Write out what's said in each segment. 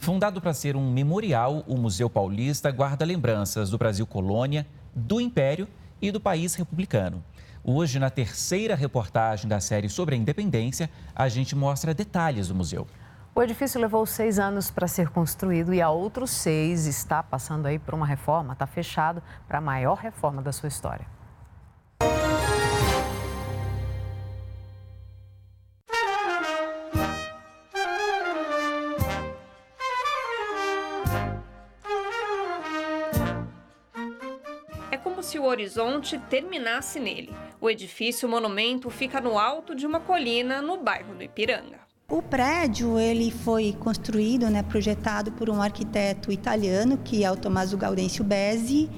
Fundado para ser um memorial, o Museu Paulista guarda lembranças do Brasil colônia, do Império e do país republicano. Hoje, na terceira reportagem da série sobre a independência, a gente mostra detalhes do museu. O edifício levou 6 anos para ser construído e há outros 6 está passando aí por uma reforma, está fechado para a maior reforma da sua história. É como se o horizonte terminasse nele. O edifício monumento fica no alto de uma colina no bairro do Ipiranga. O prédio ele foi construído, projetado por um arquiteto italiano, que é o Tommaso Gaudêncio Bezzi,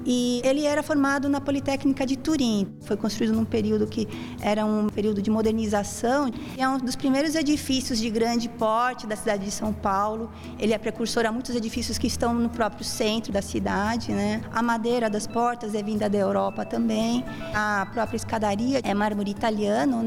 e ele era formado na Politécnica de Turim. Foi construído num período que era um período de modernização. É um dos primeiros edifícios de grande porte da cidade de São Paulo. Ele é precursor a muitos edifícios que estão no próprio centro da cidade, A madeira das portas é vinda da Europa também. A própria escadaria é mármore italiano,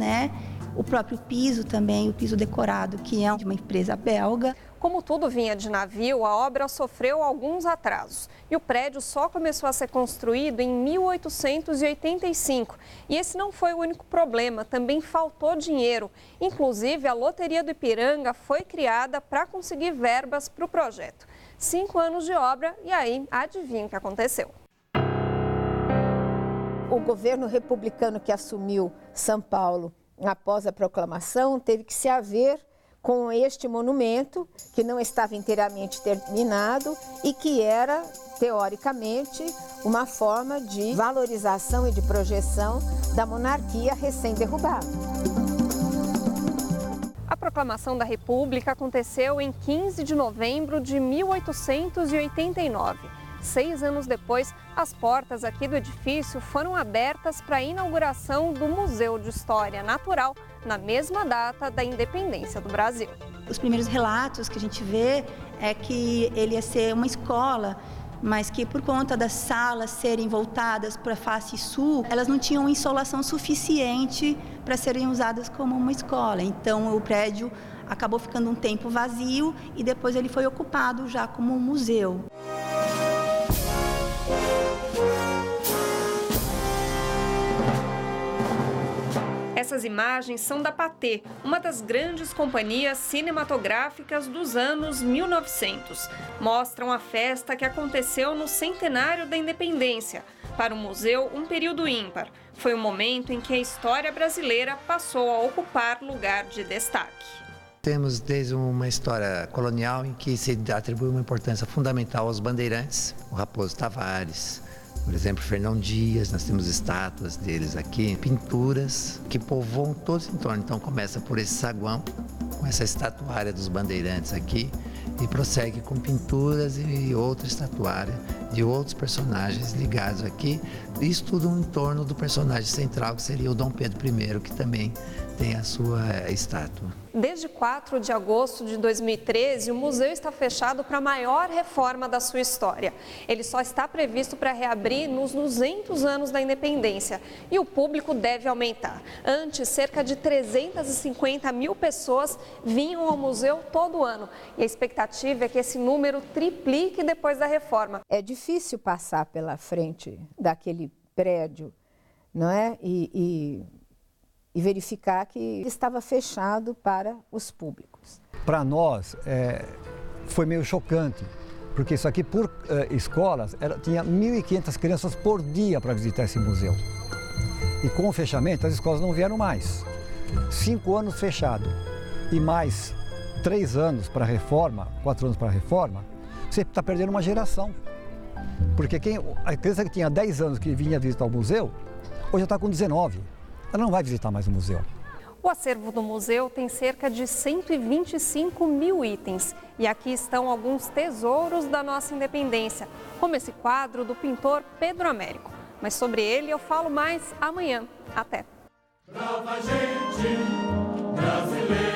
O próprio piso também, o piso decorado, que é de uma empresa belga. Como tudo vinha de navio, a obra sofreu alguns atrasos. E o prédio só começou a ser construído em 1885. E esse não foi o único problema, também faltou dinheiro. Inclusive, a Loteria do Ipiranga foi criada para conseguir verbas para o projeto. 5 anos de obra e aí, adivinha o que aconteceu? O governo republicano que assumiu São Paulo após a proclamação, teve que se haver com este monumento, que não estava inteiramente terminado e que era, teoricamente, uma forma de valorização e de projeção da monarquia recém-derrubada. A proclamação da República aconteceu em 15 de novembro de 1889. 6 anos depois, as portas aqui do edifício foram abertas para a inauguração do Museu de História Natural, na mesma data da independência do Brasil. Os primeiros relatos que a gente vê é que ele ia ser uma escola, mas que por conta das salas serem voltadas para a face sul, elas não tinham insolação suficiente para serem usadas como uma escola. Então o prédio acabou ficando um tempo vazio e depois ele foi ocupado já como um museu. Essas imagens são da Pathé, uma das grandes companhias cinematográficas dos anos 1900. Mostram a festa que aconteceu no centenário da independência. Para o museu, um período ímpar. Foi o momento em que a história brasileira passou a ocupar lugar de destaque. Temos desde uma história colonial em que se atribui uma importância fundamental aos bandeirantes, o Raposo Tavares, por exemplo, Fernão Dias, nós temos estátuas deles aqui, pinturas que povoam todos em torno. Então começa por esse saguão, com essa estatuária dos bandeirantes aqui, e prossegue com pinturas e outra estatuária de outros personagens ligados aqui. Isso tudo em torno do personagem central, que seria o Dom Pedro I, que também tem a sua estátua. Desde 4 de agosto de 2013, o museu está fechado para a maior reforma da sua história. Ele só está previsto para reabrir nos 200 anos da independência e o público deve aumentar. Antes, cerca de 350 mil pessoas vinham ao museu todo ano e a expectativa é que esse número triplique depois da reforma. É difícil passar pela frente daquele prédio, não é? E verificar que estava fechado para os públicos. Para nós, foi meio chocante, porque isso aqui, por escolas, tinha 1.500 crianças por dia para visitar esse museu. E com o fechamento, as escolas não vieram mais. 5 anos fechado e mais 3 anos para a reforma, 4 anos para a reforma, você está perdendo uma geração. Porque a criança que tinha 10 anos que vinha visitar o museu, hoje está com 19. Ela não vai visitar mais o museu. O acervo do museu tem cerca de 125 mil itens. E aqui estão alguns tesouros da nossa independência, como esse quadro do pintor Pedro Américo. Mas sobre ele eu falo mais amanhã. Até! Brava gente brasileira.